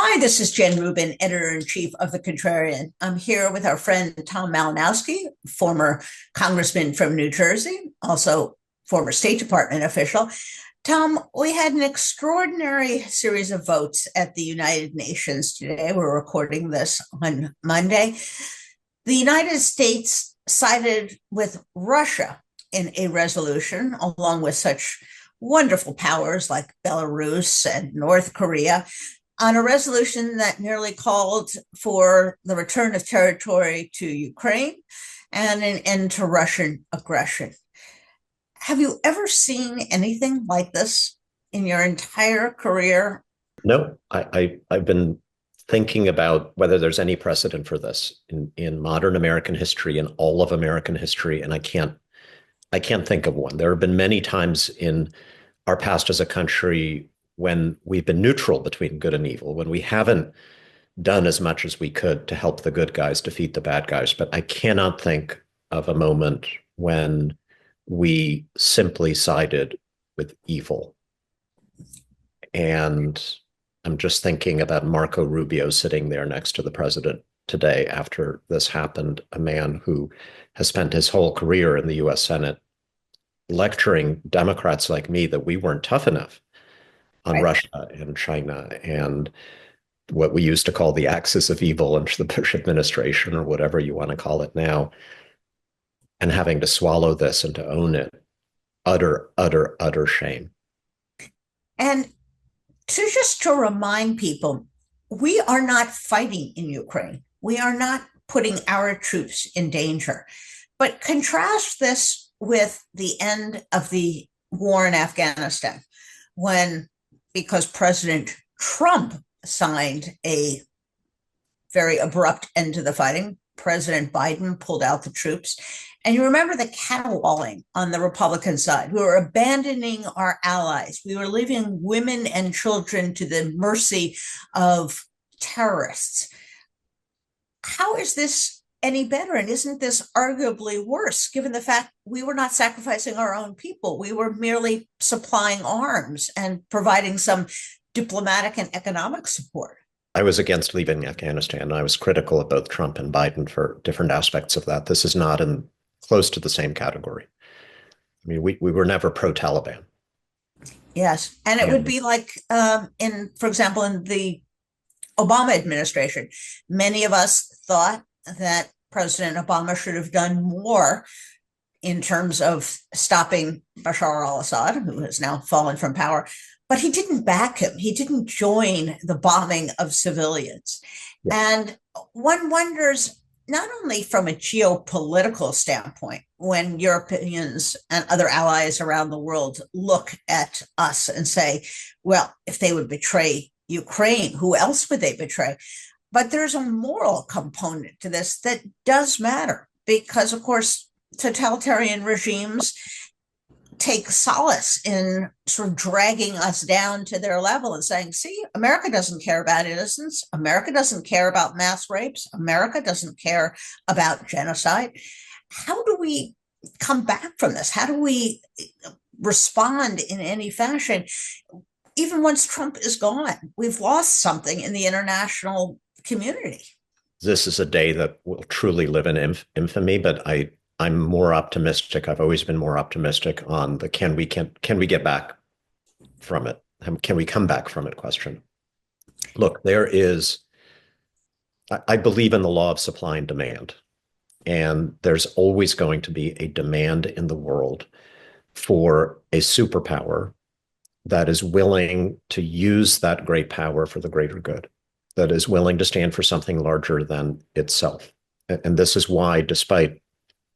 Hi, this is Jen Rubin, editor-in-chief of The Contrarian. I'm here with our friend Tom Malinowski, former congressman from New Jersey, also former State Department official. Tom, we had an extraordinary series of votes at the United Nations today. We're recording this on Monday. The United States sided with Russia in a resolution, along with such wonderful powers like Belarus and North Korea, on a resolution that merely called for the return of territory to Ukraine and an end to Russian aggression. Have you ever seen anything like this in your entire career? No, I've been thinking about whether there's any precedent for this in modern American history, in all of American history, and I can't think of one. There have been many times in our past as a country when we've been neutral between good and evil, when we haven't done as much as we could to help the good guys defeat the bad guys. But I cannot think of a moment when we simply sided with evil. And I'm just thinking about Marco Rubio sitting there next to the president today after this happened, a man who has spent his whole career in the US Senate lecturing Democrats like me that we weren't tough enough on Right. Russia and China and what we used to call the axis of evil under the Bush administration, or whatever you want to call it now, and having to swallow this and to own it. Utter, utter, utter shame. And to remind people, we are not fighting in Ukraine. We are not putting our troops in danger. But contrast this with the end of the war in Afghanistan, when, because President Trump signed a very abrupt end to the fighting, President Biden pulled out the troops. And you remember the caterwauling on the Republican side. We were abandoning our allies. We were leaving women and children to the mercy of terrorists. How is this any better? And isn't this arguably worse, given the fact we were not sacrificing our own people? We were merely supplying arms and providing some diplomatic and economic support. I was against leaving Afghanistan. I was critical of both Trump and Biden for different aspects of that. This is not in close to the same category. I mean, we were never pro-Taliban. Yes. And it would And be like for example, in the Obama administration, many of us thought that President Obama should have done more in terms of stopping Bashar al-Assad, who has now fallen from power, but he didn't back him. He didn't join the bombing of civilians. yeah, And one wonders, not only from a geopolitical standpoint, when Europeans and other allies around the world look at us and say, well, if they would betray Ukraine, who else would they betray? But there's a moral component to this that does matter because, of course, totalitarian regimes take solace in sort of dragging us down to their level and saying, see, America doesn't care about innocence. America doesn't care about mass rapes. America doesn't care about genocide. How do we come back from this? How do we respond in any fashion? Even once Trump is gone, we've lost something in the international community. this is a day that will truly live in infamy, but I'm more optimistic. I've always been more optimistic on the can we get back from it? Can we come back from it question? Look, I believe in the law of supply and demand, and there's always going to be a demand in the world for a superpower that is willing to use that great power for the greater good, that is willing to stand for something larger than itself. And this is why, despite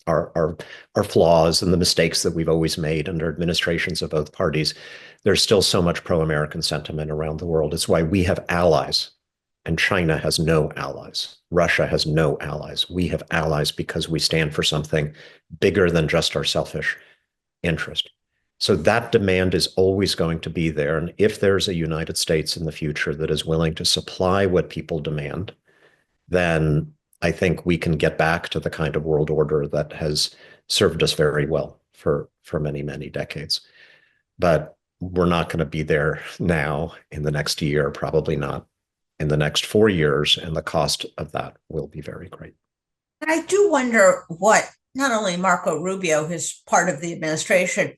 our flaws and the mistakes that we've always made under administrations of both parties, there's still so much pro-American sentiment around the world. It's why we have allies, and China has no allies. Russia has no allies. We have allies because we stand for something bigger than just our selfish interest. So that demand is always going to be there. And if there's a United States in the future that is willing to supply what people demand, then I think we can get back to the kind of world order that has served us very well for many, many decades. But we're not going to be there now in the next year, probably not. in the next 4 years, and the cost of that will be very great. And I do wonder what not only Marco Rubio, who's part of the administration,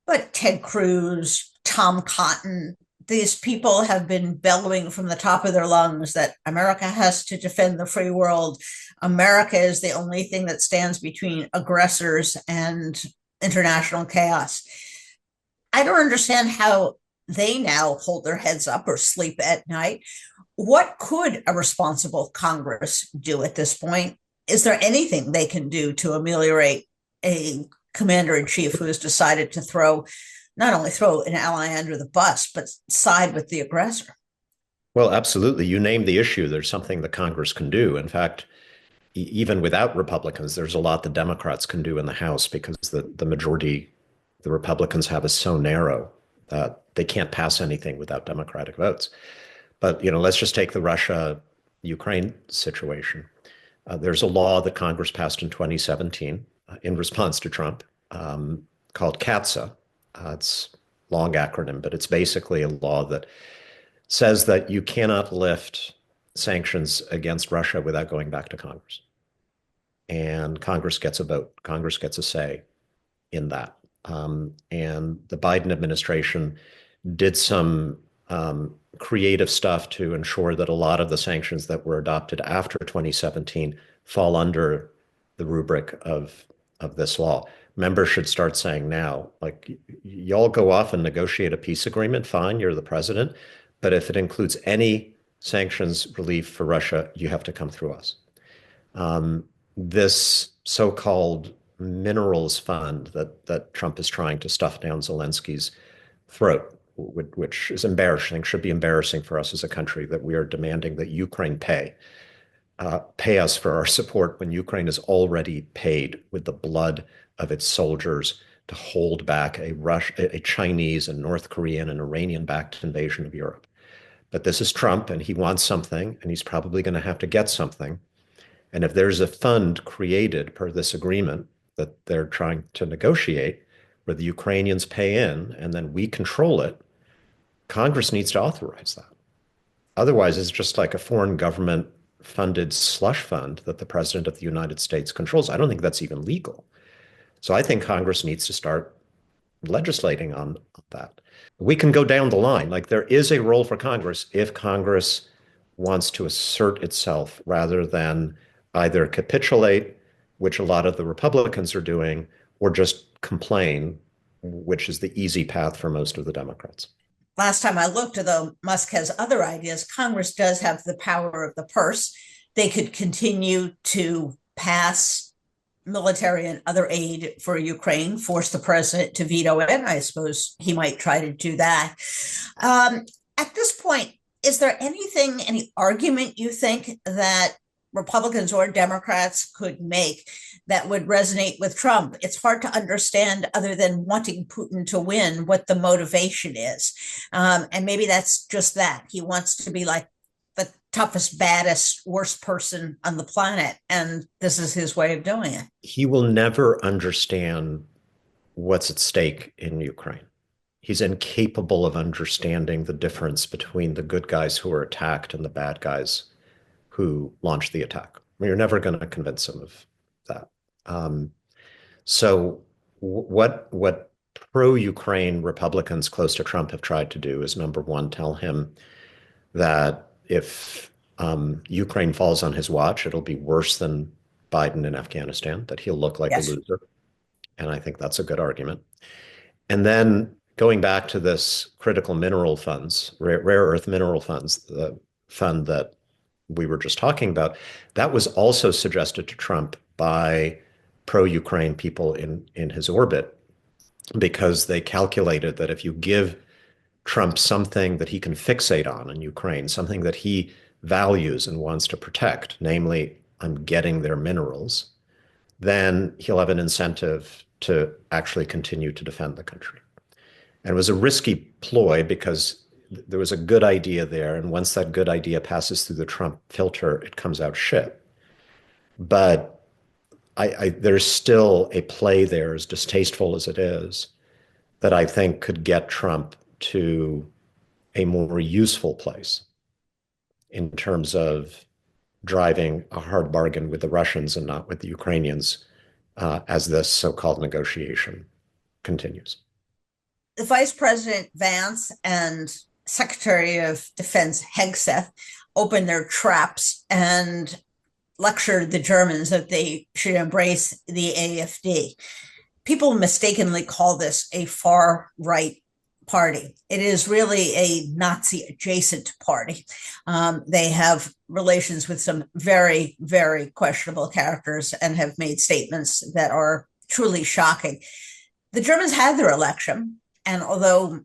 but Ted Cruz, Tom Cotton, these people have been bellowing from the top of their lungs that America has to defend the free world. America is the only thing that stands between aggressors and international chaos. I don't understand how they now hold their heads up or sleep at night. What could a responsible Congress do at this point? Is there anything they can do to ameliorate a commander in chief who has decided to not only throw an ally under the bus, but side with the aggressor? Well, absolutely. You name the issue. There's something that Congress can do. In fact, even without Republicans, there's a lot the Democrats can do in the House because the majority the Republicans have is so narrow that they can't pass anything without Democratic votes. But, let's just take the Russia-Ukraine situation. There's a law that Congress passed in 2017 in response to Trump called CATSA. It's a long acronym, but it's basically a law that says that you cannot lift sanctions against Russia without going back to Congress. And Congress gets a vote. Congress gets a say in that. And the Biden administration did some creative stuff to ensure that a lot of the sanctions that were adopted after 2017 fall under the rubric of this law. Members should start saying now, like, y'all go off and negotiate a peace agreement, fine, you're the president. But if it includes any sanctions relief for Russia, you have to come through us. This so-called minerals fund that Trump is trying to stuff down Zelensky's throat, which is embarrassing, should be embarrassing for us as a country, that we are demanding that Ukraine pay us for our support when Ukraine is already paid with the blood of its soldiers to hold back a Chinese and North Korean and Iranian-backed invasion of Europe. But this is Trump, and he wants something, and he's probably going to have to get something. And if there's a fund created per this agreement that they're trying to negotiate, where the Ukrainians pay in and then we control it, Congress needs to authorize that. Otherwise, it's just like a foreign government funded slush fund that the president of the United States controls. I don't think that's even legal. So I think Congress needs to start legislating on that. We can go down the line. Like, there is a role for Congress if Congress wants to assert itself rather than either capitulate, which a lot of the Republicans are doing, or just complain, which is the easy path for most of the Democrats. Last time I looked, though Musk has other ideas, Congress does have the power of the purse. They could continue to pass military and other aid for Ukraine, force the president to veto it. I suppose he might try to do that. At this point, is there any argument you think that Republicans or Democrats could make that would resonate with Trump? It's hard to understand, other than wanting Putin to win, what the motivation is. And maybe that's just that. He wants to be like the toughest, baddest, worst person on the planet. And this is his way of doing it. He will never understand what's at stake in Ukraine. He's incapable of understanding the difference between the good guys who are attacked and the bad guys who launched the attack. I mean, you're never going to convince him of that. So what pro-Ukraine Republicans close to Trump have tried to do is, number one, tell him that if Ukraine falls on his watch, it'll be worse than Biden in Afghanistan, that he'll look like a loser. And I think that's a good argument. And then going back to this critical mineral funds, rare earth mineral funds, the fund that we were just talking about, that was also suggested to Trump by pro-Ukraine people in his orbit, because they calculated that if you give Trump something that he can fixate on in Ukraine, something that he values and wants to protect, namely, I'm getting their minerals, then he'll have an incentive to actually continue to defend the country. And it was a risky ploy because there was a good idea there. And once that good idea passes through the Trump filter, it comes out shit. But there's still a play there, as distasteful as it is, that I think could get Trump to a more useful place. in terms of driving a hard bargain with the Russians and not with the Ukrainians as this so-called negotiation continues. The Vice President Vance and Secretary of Defense Hegseth opened their traps and lectured the Germans that they should embrace the AfD. People mistakenly call this a far right party. It is really a Nazi adjacent party. They have relations with some very, very questionable characters and have made statements that are truly shocking. The Germans had their election, and although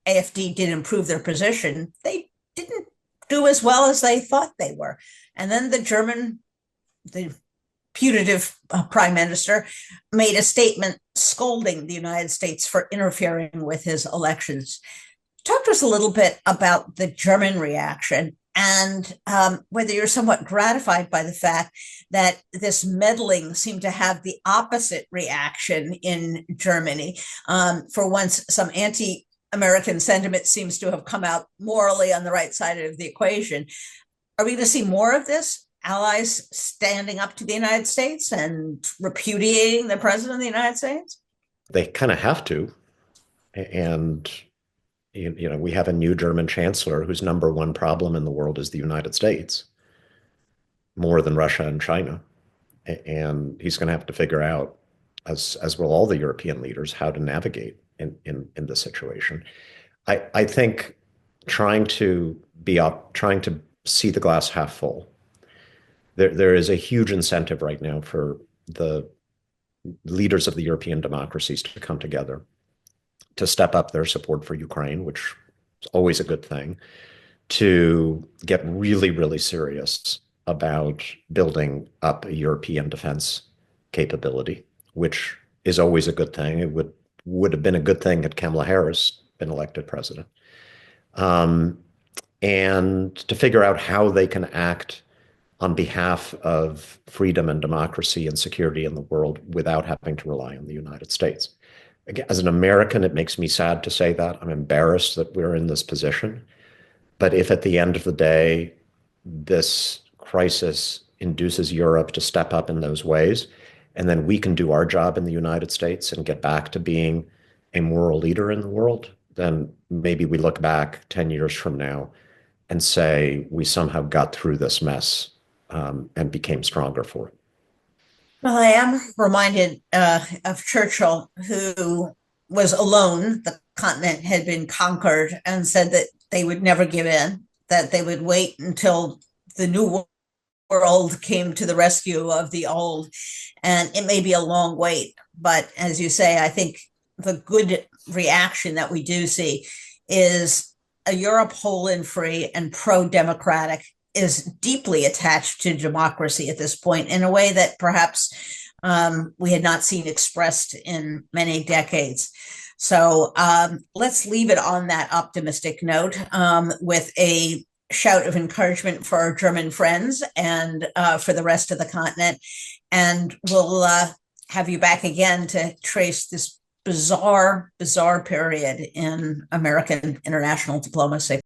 AfD did improve their position, they didn't do as well as they thought they were. And then the putative prime minister made a statement scolding the United States for interfering with his elections. Talk to us a little bit about the German reaction and whether you're somewhat gratified by the fact that this meddling seemed to have the opposite reaction in Germany. For once, some anti-American sentiment seems to have come out morally on the right side of the equation. Are we going to see more of this? Allies standing up to the United States and repudiating the president of the United States? They kind of have to. And, we have a new German chancellor whose number one problem in the world is the United States, more than Russia and China. And he's going to have to figure out, as will all the European leaders, how to navigate in this situation. I think trying to see the glass half full. There is a huge incentive right now for the leaders of the European democracies to come together, to step up their support for Ukraine, which is always a good thing, to get really, really serious about building up a European defense capability, which is always a good thing. It would have been a good thing had Kamala Harris been elected president. And to figure out how they can act on behalf of freedom and democracy and security in the world without having to rely on the United States. Again, as an American, it makes me sad to say that. I'm embarrassed that we're in this position. But if at the end of the day, this crisis induces Europe to step up in those ways, and then we can do our job in the United States and get back to being a moral leader in the world, then maybe we look back 10 years from now and say we somehow got through this mess and became stronger for it. Well, I am reminded of Churchill, who was alone. The continent had been conquered and said that they would never give in, that they would wait until the new world came to the rescue of the old. And it may be a long wait, but as you say, I think the good reaction that we do see is a Europe whole and free and pro-democratic is deeply attached to democracy at this point in a way that perhaps we had not seen expressed in many decades. So let's leave it on that optimistic note with a shout of encouragement for our German friends and for the rest of the continent. And we'll have you back again to trace this bizarre period in American international diplomacy.